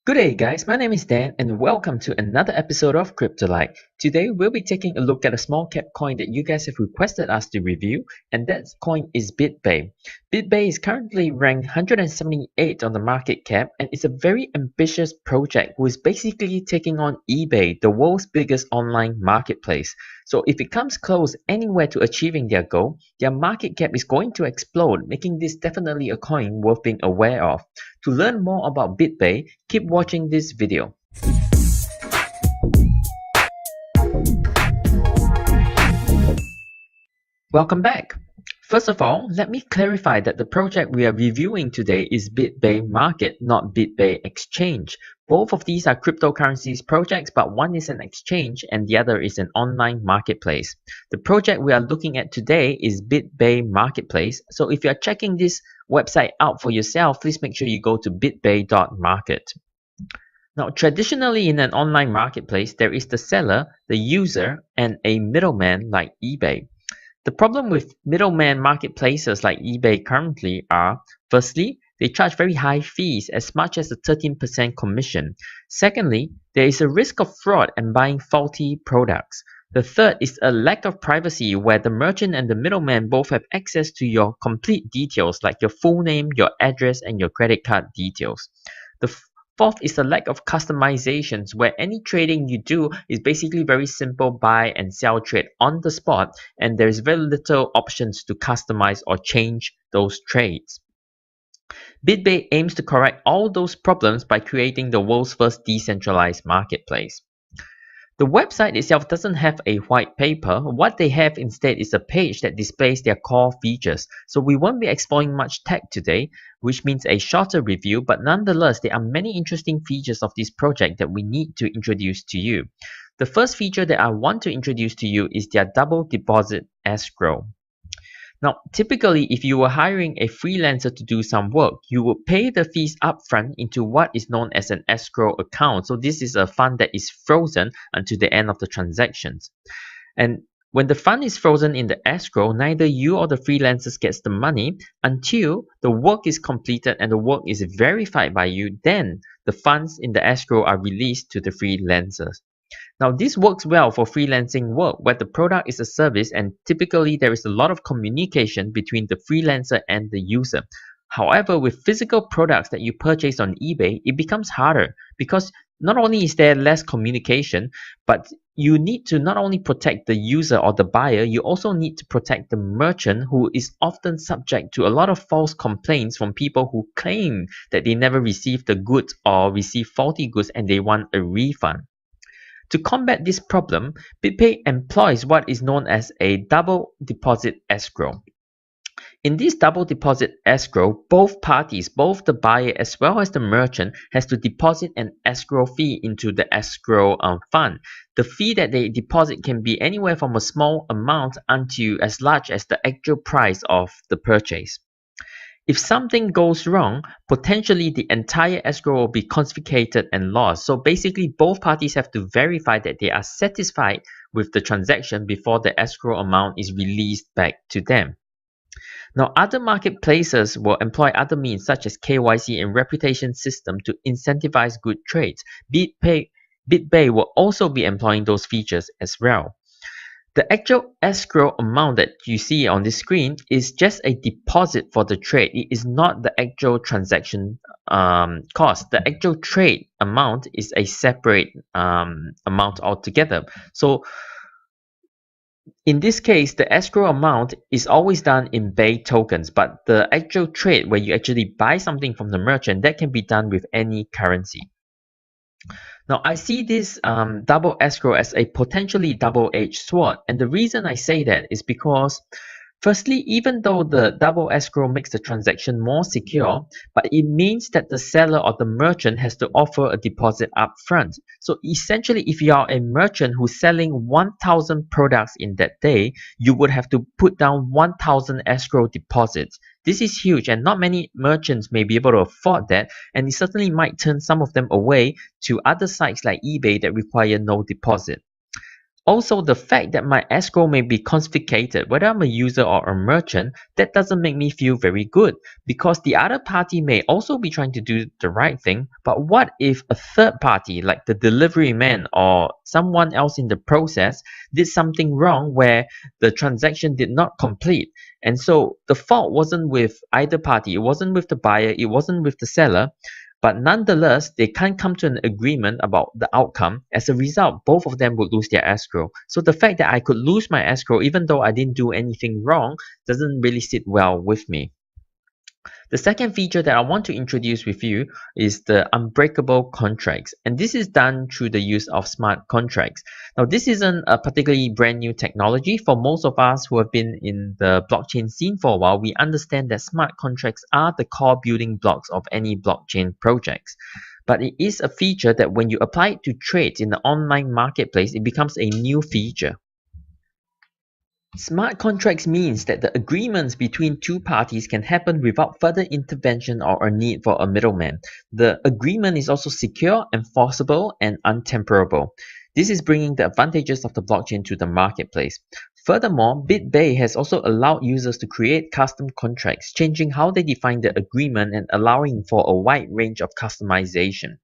Good day guys, my name is Dan and welcome to another episode of Cryptolite. Today we'll be taking a look at a small cap coin that you guys have requested us to review, and that coin is BitBay. BitBay is currently ranked 178 on the market cap, and it's a very ambitious project who is basically taking on eBay, the world's biggest online marketplace. So if it comes close anywhere to achieving their goal, their market cap is going to explode, making this definitely a coin worth being aware of. To learn more about BitBay, keep watching this video. Welcome back. First of all, let me clarify that the project we are reviewing today is BitBay Market, not BitBay Exchange. Both of these are cryptocurrencies projects, but one is an exchange and the other is an online marketplace. The project we are looking at today is BitBay Marketplace. So if you are checking this website out for yourself, please make sure you go to bitbay.market. Now, traditionally in an online marketplace, there is the seller, the user, and a middleman like eBay. The problem with middleman marketplaces like eBay currently are, firstly, they charge very high fees, as much as a 13% commission. Secondly, there is a risk of fraud and buying faulty products. The third is a lack of privacy, where the merchant and the middleman both have access to your complete details like your full name, your address, and your credit card details. The fourth is a lack of customizations, where any trading you do is basically very simple buy and sell trade on the spot, and there is very little options to customize or change those trades. BitBay aims to correct all those problems by creating the world's first decentralized marketplace. The website itself doesn't have a white paper. What they have instead is a page that displays their core features. So we won't be exploring much tech today, which means a shorter review, but nonetheless, there are many interesting features of this project that we need to introduce to you. The first feature that I want to introduce to you is their double deposit escrow. Now, typically, if you were hiring a freelancer to do some work, you would pay the fees upfront into what is known as an escrow account. So this is a fund that is frozen until the end of the transactions. And when the fund is frozen in the escrow, neither you or the freelancers gets the money until the work is completed and the work is verified by you. Then the funds in the escrow are released to the freelancers. Now, this works well for freelancing work where the product is a service, and typically there is a lot of communication between the freelancer and the user. However, with physical products that you purchase on eBay, it becomes harder because not only is there less communication, but you need to not only protect the user or the buyer, you also need to protect the merchant, who is often subject to a lot of false complaints from people who claim that they never received the goods or received faulty goods and they want a refund. To combat this problem, BitBay employs what is known as a double deposit escrow. In this double deposit escrow, both parties, both the buyer as well as the merchant, has to deposit an escrow fee into the escrow fund. The fee that they deposit can be anywhere from a small amount until as large as the actual price of the purchase. If something goes wrong, potentially the entire escrow will be confiscated and lost. So basically, both parties have to verify that they are satisfied with the transaction before the escrow amount is released back to them. Now, other marketplaces will employ other means such as KYC and reputation system to incentivize good trades. BitBay will also be employing those features as well. The actual escrow amount that you see on this screen is just a deposit for the trade. It is not the actual transaction cost. The actual trade amount is a separate amount altogether. So in this case, the escrow amount is always done in BAY tokens, but the actual trade where you actually buy something from the merchant, that can be done with any currency. Now, I see this double escrow as a potentially double-edged sword, and the reason I say that is because, firstly, even though the double escrow makes the transaction more secure, but it means that the seller or the merchant has to offer a deposit up front. So essentially, if you are a merchant who's selling 1,000 products in that day, you would have to put down 1,000 escrow deposits. This is huge, and not many merchants may be able to afford that, and it certainly might turn some of them away to other sites like eBay that require no deposit. Also, the fact that my escrow may be confiscated, whether I'm a user or a merchant, that doesn't make me feel very good, because the other party may also be trying to do the right thing, but what if a third party, like the delivery man or someone else in the process, did something wrong where the transaction did not complete? And so the fault wasn't with either party, it wasn't with the buyer, it wasn't with the seller, but nonetheless, they can't come to an agreement about the outcome. As a result, both of them would lose their escrow. So the fact that I could lose my escrow even though I didn't do anything wrong doesn't really sit well with me. The second feature that I want to introduce with you is the unbreakable contracts, and this is done through the use of smart contracts. Now, this isn't a particularly brand new technology. For most of us who have been in the blockchain scene for a while, we understand that smart contracts are the core building blocks of any blockchain projects. But it is a feature that when you apply it to trades in the online marketplace, it becomes a new feature. Smart contracts means that the agreements between two parties can happen without further intervention or a need for a middleman. The agreement is also secure, enforceable, and untamperable. This is bringing the advantages of the blockchain to the marketplace. Furthermore, BitBay has also allowed users to create custom contracts, changing how they define the agreement and allowing for a wide range of customization.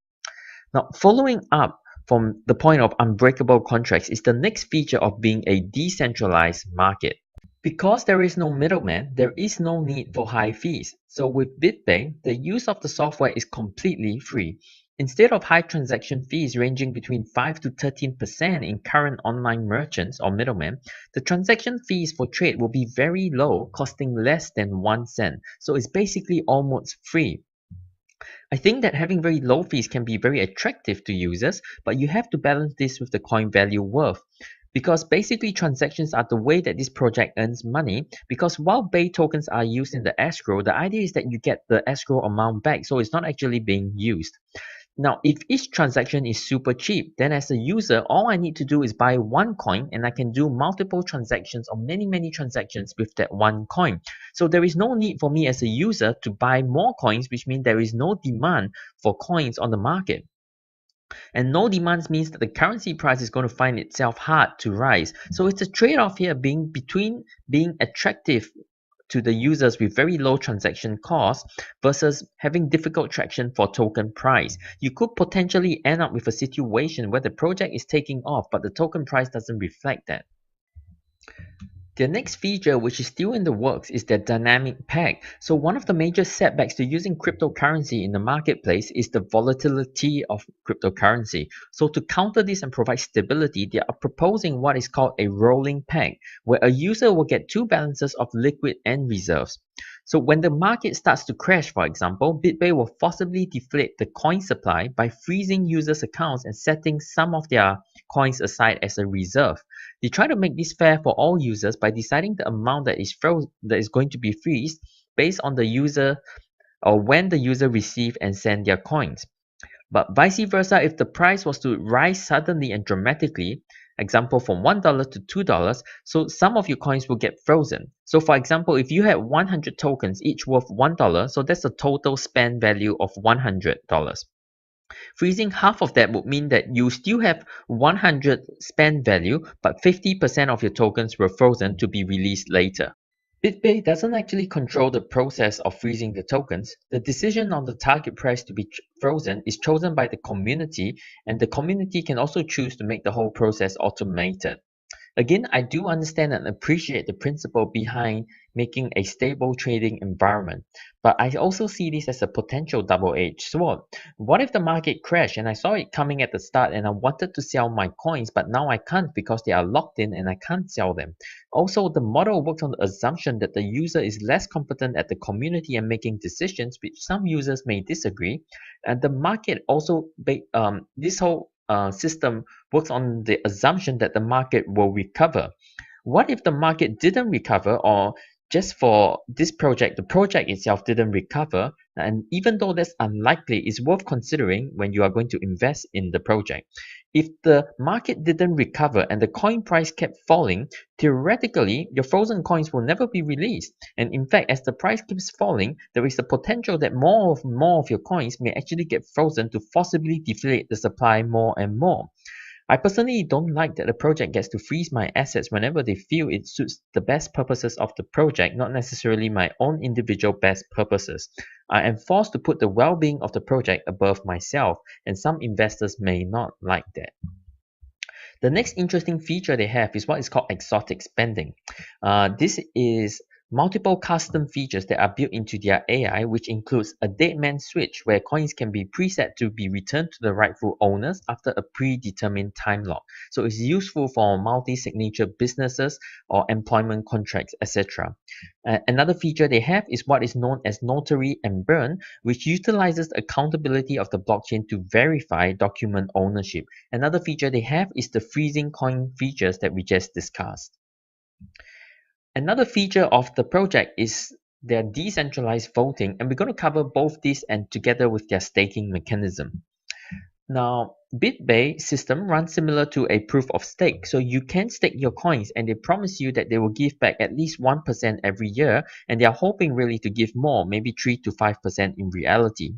Now, following up from the point of unbreakable contracts is the next feature of being a decentralized market. Because there is no middleman, there is no need for high fees. So with BitBay, the use of the software is completely free. Instead of high transaction fees ranging between 5 to 13% in current online merchants or middlemen, the transaction fees for trade will be very low, costing less than 1 cent. So it's basically almost free. I think that having very low fees can be very attractive to users, but you have to balance this with the coin value worth. Because basically transactions are the way that this project earns money, because while BAY tokens are used in the escrow, the idea is that you get the escrow amount back, so it's not actually being used. Now, if each transaction is super cheap, then as a user, all I need to do is buy one coin and I can do multiple transactions or many transactions with that one coin. So there is no need for me as a user to buy more coins, which means there is no demand for coins on the market. And no demand means that the currency price is going to find itself hard to rise. So it's a trade-off here between being attractive to the users with very low transaction costs versus having difficult traction for token price. You could potentially end up with a situation where the project is taking off, but the token price doesn't reflect that. The next feature, which is still in the works, is the dynamic peg. So one of the major setbacks to using cryptocurrency in the marketplace is the volatility of cryptocurrency. So to counter this and provide stability, they are proposing what is called a rolling peg, where a user will get two balances of liquid and reserves. So when the market starts to crash, for example, BitBay will forcibly deflate the coin supply by freezing users' accounts and setting some of their coins aside as a reserve. They try to make this fair for all users by deciding the amount that is going to be freezed based on the user or when the user receive and send their coins. But vice versa, if the price was to rise suddenly and dramatically, example from $1 to $2, so some of your coins will get frozen. So for example, if you had 100 tokens, each worth $1, so that's a total spend value of $100. Freezing half of that would mean that you still have 100 spend value, but 50% of your tokens were frozen to be released later. BitBay doesn't actually control the process of freezing the tokens. The decision on the target price to be frozen is chosen by the community, and the community can also choose to make the whole process automated. Again, I do understand and appreciate the principle behind making a stable trading environment, but I also see this as a potential double-edged sword. What if the market crashed and I saw it coming at the start and I wanted to sell my coins, but now I can't because they are locked in and I can't sell them? Also, the model works on the assumption that the user is less competent at the community and making decisions, which some users may disagree. And the market also, this whole system works on the assumption that the market will recover. What if the market didn't recover, or just for this project, the project itself didn't recover? And even though that's unlikely, it's worth considering when you are going to invest in the project. If the market didn't recover and the coin price kept falling, theoretically, your frozen coins will never be released. And in fact, as the price keeps falling, there is the potential that more of your coins may actually get frozen to forcibly deflate the supply more and more. I personally don't like that the project gets to freeze my assets whenever they feel it suits the best purposes of the project, not necessarily my own individual best purposes. I am forced to put the well-being of the project above myself, and some investors may not like that. The next interesting feature they have is what is called exotic spending. This is multiple custom features that are built into their AI, which includes a dead man switch where coins can be preset to be returned to the rightful owners after a predetermined time lock. So it's useful for multi-signature businesses or employment contracts, etc. Another feature they have is what is known as notary and burn, which utilizes the accountability of the blockchain to verify document ownership. Another feature they have is the freezing coin features that we just discussed. Another feature of the project is their decentralized voting, and we're going to cover both these and together with their staking mechanism. Now, BitBay system runs similar to a proof of stake. So you can stake your coins and they promise you that they will give back at least 1% every year, and they are hoping really to give more, maybe 3 to 5% in reality.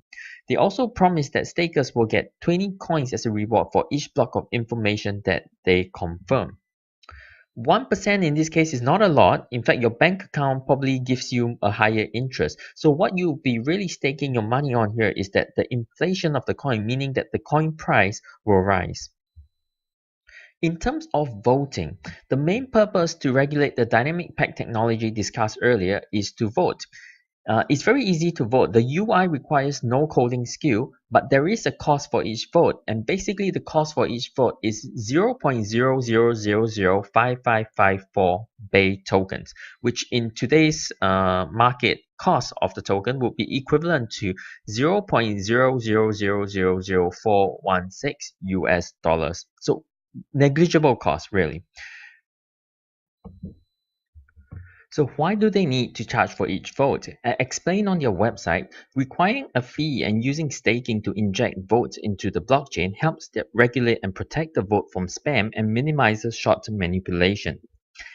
They also promise that stakers will get 20 coins as a reward for each block of information that they confirm. 1% in this case is not a lot. In fact, your bank account probably gives you a higher interest. So what you'll be really staking your money on here is that the inflation of the coin, meaning that the coin price will rise. In terms of voting, the main purpose to regulate the dynamic peg technology discussed earlier is to vote. It's very easy to vote. The UI requires no coding skill, but there is a cost for each vote. And basically the cost for each vote is 0.00005554 BAY tokens, which in today's market cost of the token would be equivalent to 0.000000416 US dollars. So negligible cost really. So why do they need to charge for each vote? Explain on their website, requiring a fee and using staking to inject votes into the blockchain helps regulate and protect the vote from spam and minimizes short-term manipulation.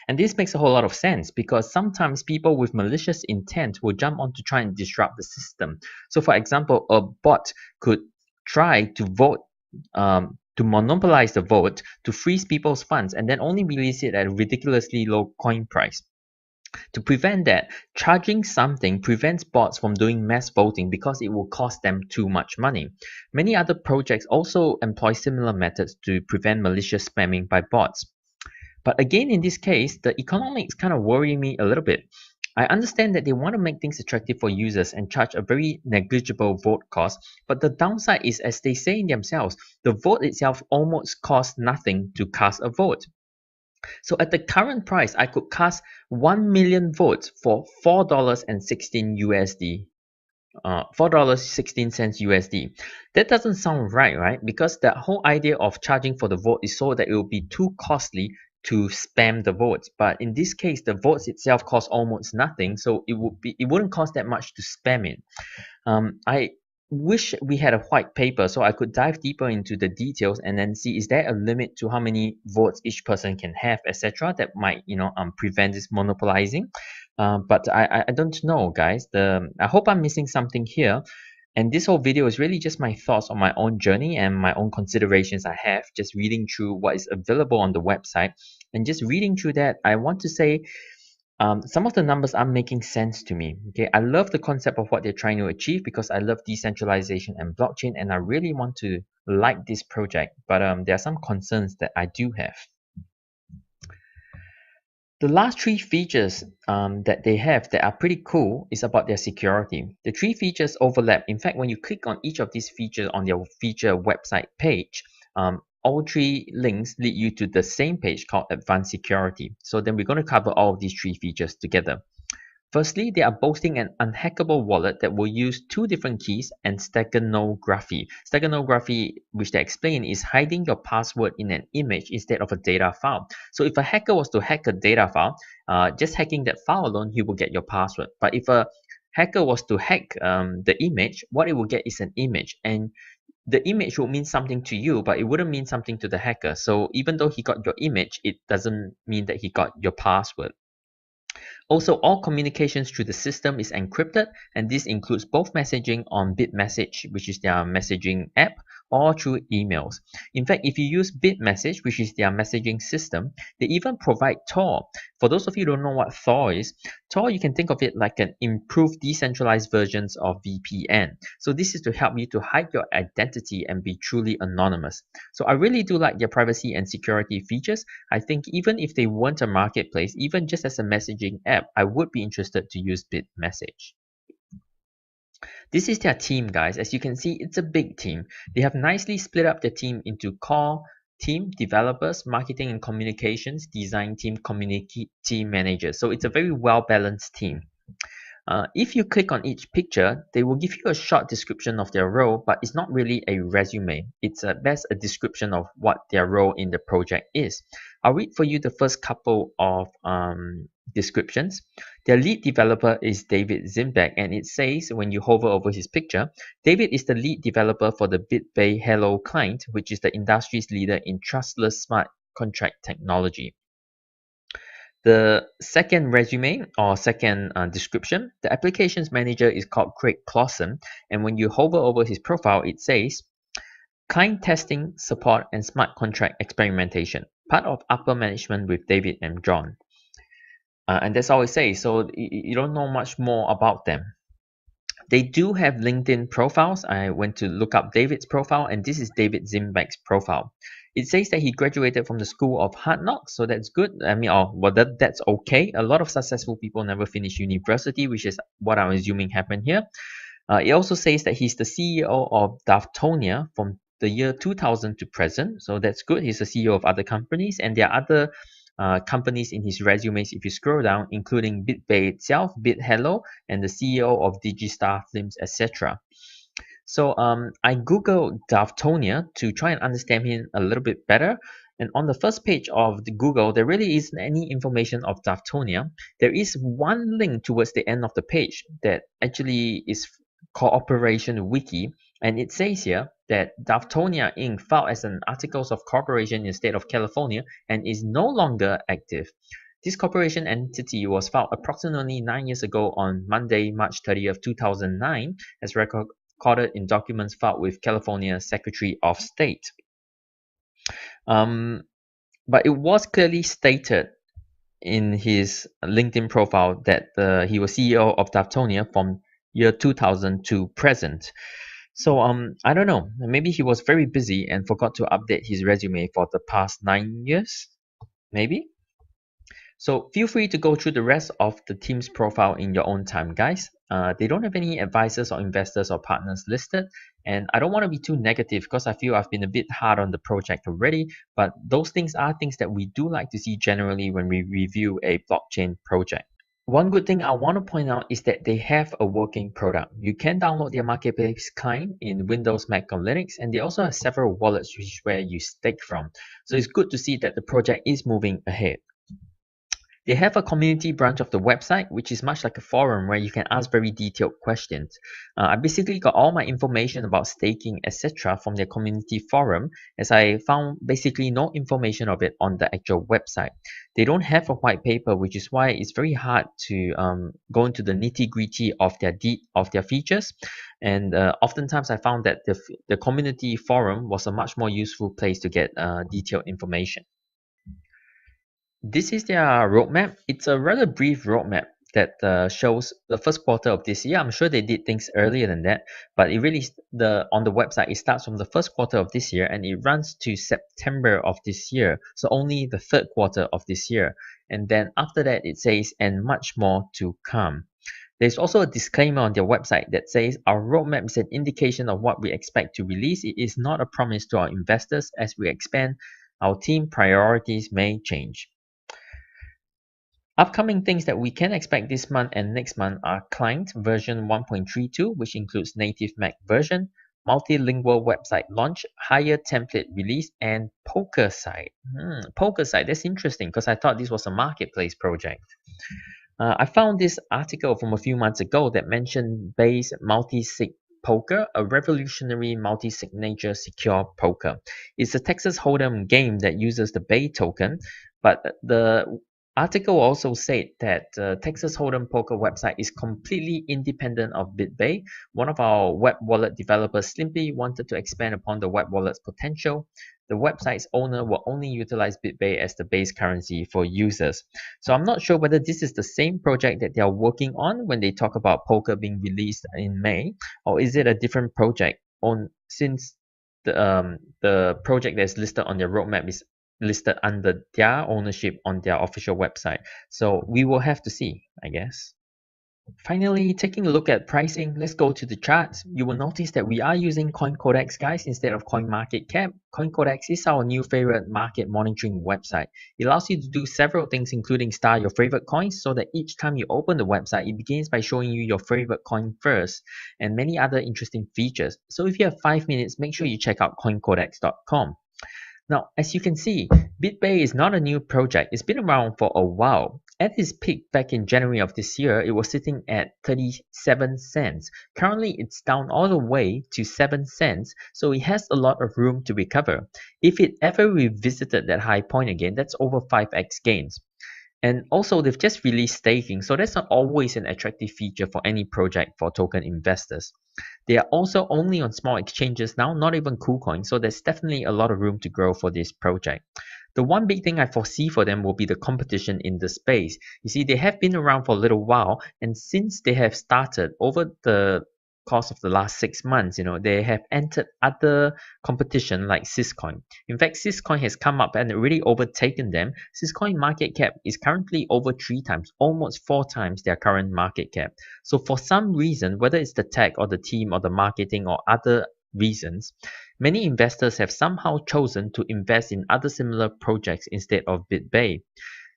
And this makes a whole lot of sense because sometimes people with malicious intent will jump on to try and disrupt the system. So for example, a bot could try to vote to monopolize the vote to freeze people's funds and then only release it at a ridiculously low coin price. To prevent that, charging something prevents bots from doing mass voting because it will cost them too much money. Many other projects also employ similar methods to prevent malicious spamming by bots. But again, in this case, the economics kind of worry me a little bit. I understand that they want to make things attractive for users and charge a very negligible vote cost, but the downside is, as they say in themselves, the vote itself almost costs nothing to cast a vote. So at the current price, I could cast 1 million votes for $4.16 USD. $4.16 USD. That doesn't sound right? Because the whole idea of charging for the vote is so that it will be too costly to spam the votes. But in this case, the votes itself cost almost nothing, so it wouldn't cost that much to spam it. I wish we had a white paper so I could dive deeper into the details and then see is there a limit to how many votes each person can have, etc. That might prevent this monopolizing. But I don't know, guys. I hope I'm missing something here. And this whole video is really just my thoughts on my own journey and my own considerations I have, just reading through what is available on the website. And just reading through that, I want to say some of the numbers are making sense to me. Okay, I love the concept of what they're trying to achieve because I love decentralization and blockchain, and I really want to like this project. But there are some concerns that I do have. The last three features that they have that are pretty cool is about their security. The three features overlap. In fact, when you click on each of these features on their feature website page, all three links lead you to the same page called Advanced Security. So then we're going to cover all of these three features together. Firstly, they are boasting an unhackable wallet that will use two different keys and steganography. Steganography, which they explain, is hiding your password in an image instead of a data file. So if a hacker was to hack a data file, just hacking that file alone, he will get your password. But if a hacker was to hack the image, what it will get is an image. And the image will mean something to you, but it wouldn't mean something to the hacker. So even though he got your image, it doesn't mean that he got your password. Also, all communications through the system is encrypted, and this includes both messaging on BitMessage, which is their messaging app, or through emails. In fact, if you use BitMessage, which is their messaging system, they even provide Tor. For those of you who don't know what Tor is, Tor, you can think of it like an improved decentralized versions of VPN. So this is to help you to hide your identity and be truly anonymous. So I really do like their privacy and security features. I think even if they weren't a marketplace, even just as a messaging app, I would be interested to use BitMessage. This is their team, guys. As you can see, it's a big team. They have nicely split up their team into core team, developers, marketing and communications, design team, community team managers. So it's a very well-balanced team. If you click on each picture, they will give you a short description of their role, but it's not really a resume. It's at best a description of what their role in the project is. I'll read for you the first couple of descriptions. Their lead developer is David Zimbeck, and it says when you hover over his picture, David is the lead developer for the BitBay Hello client, which is the industry's leader in trustless smart contract technology. The second resume or second description, the applications manager is called Craig Clausen, and when you hover over his profile, it says client testing, support, and smart contract experimentation, part of upper management with David and John. And that's all it says, so you don't know much more about them. They do have LinkedIn profiles. I went to look up David's profile, and this is David Zimbeck's profile. It says that he graduated from the School of Hard Knocks, so that's good. I mean, that's okay. A lot of successful people never finish university, which is what I'm assuming happened here. It also says that he's the CEO of Daftonia from the year 2000 to present, so that's good. He's the CEO of other companies, and there are other companies in his resumes if you scroll down, including BitBay itself, BitHello, and the CEO of Digistar Films, etc. So I googled Daftonia to try and understand him a little bit better. And on the first page of the Google, there really isn't any information of Daftonia. There is one link towards the end of the page that actually is Cooperation Wiki, and it says here that Daftonia Inc. filed as an Articles of Corporation in the state of California and is no longer active. This corporation entity was filed approximately 9 years ago on Monday, March 30th, 2009, as recorded in documents filed with California Secretary of State. But it was clearly stated in his LinkedIn profile that he was CEO of Daftonia from year 2000 to present. So I don't know, maybe he was very busy and forgot to update his resume for the past 9 years, maybe. So feel free to go through the rest of the team's profile in your own time, guys. They don't have any advisors or investors or partners listed, and I don't want to be too negative because I feel I've been a bit hard on the project already, but those things are things that we do like to see generally when we review a blockchain project. One good thing I want to point out is that they have a working product. You can download their marketplace client in Windows, Mac, or Linux, and they also have several wallets, which is where you stake from. So it's good to see that the project is moving ahead. They have a community branch of the website, which is much like a forum where you can ask very detailed questions. I basically got all my information about staking, etc. from their community forum, as I found basically no information of it on the actual website. They don't have a white paper, which is why it's very hard to go into the nitty-gritty of their features. And oftentimes I found that the community forum was a much more useful place to get detailed information. This is their roadmap. It's a rather brief roadmap that shows the first quarter of this year. I'm sure they did things earlier than that, but it really on the website it starts from the first quarter of this year and it runs to September of this year. So only the third quarter of this year, and then after that it says and much more to come. There's also a disclaimer on their website that says our roadmap is an indication of what we expect to release. It is not a promise to our investors. As we expand, our team priorities may change. Upcoming things that we can expect this month and next month are client version 1.32, which includes native Mac version, multilingual website launch, higher template release, and poker site. Poker site, that's interesting because I thought this was a marketplace project. I found this article from a few months ago that mentioned Bay's multi-sig poker, a revolutionary multi-signature secure poker. It's a Texas Hold'em game that uses the Bay token, but the Article also said that the Texas Hold'em poker website is completely independent of BitBay. One of our web wallet developers simply wanted to expand upon the web wallet's potential. The website's owner will only utilize BitBay as the base currency for users. So I'm not sure whether this is the same project that they are working on when they talk about poker being released in May, or is it a different project since the project that's listed on their roadmap is listed under their ownership on their official website. So we will have to see, I guess. Finally, taking a look at pricing, let's go to the charts. You will notice that we are using CoinCodex, guys, instead of CoinMarketCap. CoinCodex is our new favorite market monitoring website. It allows you to do several things, including star your favorite coins, so that each time you open the website, it begins by showing you your favorite coin first, and many other interesting features. So if you have 5 minutes, make sure you check out coincodex.com. Now, as you can see, BitBay is not a new project. It's been around for a while. At its peak back in January of this year, it was sitting at 37 cents. Currently, it's down all the way to 7 cents, so it has a lot of room to recover. If it ever revisited that high point again, that's over 5x gains. And also, they've just released staking, so that's not always an attractive feature for any project for token investors. They are also only on small exchanges now, not even KuCoin, so there's definitely a lot of room to grow for this project. The one big thing I foresee for them will be the competition in the space. You see, they have been around for a little while, and since they have started over the course of the last 6 months, they have entered other competition like Syscoin. In fact, Syscoin has come up and already overtaken them. Syscoin market cap is currently over 3 times, almost 4 times their current market cap. So for some reason, whether it's the tech or the team or the marketing or other reasons, many investors have somehow chosen to invest in other similar projects instead of BitBay.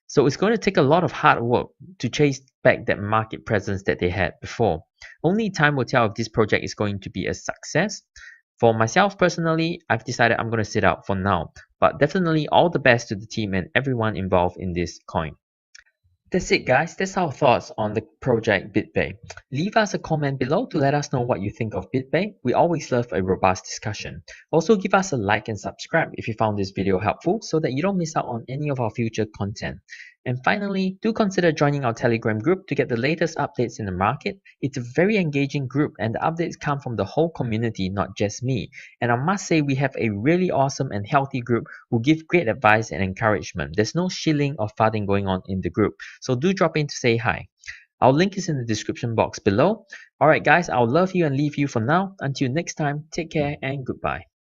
So it's going to take a lot of hard work to chase back that market presence that they had before. Only time will tell if this project is going to be a success. For myself personally, I've decided I'm going to sit out for now, but definitely all the best to the team and everyone involved in this coin. That's it, guys. That's our thoughts on the project BitBay. Leave us a comment below to let us know what you think of BitBay. We always love a robust discussion. Also, give us a like and subscribe if you found this video helpful so that you don't miss out on any of our future content. And finally, do consider joining our Telegram group to get the latest updates in the market. It's a very engaging group and the updates come from the whole community, not just me. And I must say we have a really awesome and healthy group who give great advice and encouragement. There's no shilling or farthing going on in the group. So do drop in to say hi. Our link is in the description box below. Alright guys, I'll love you and leave you for now. Until next time, take care and goodbye.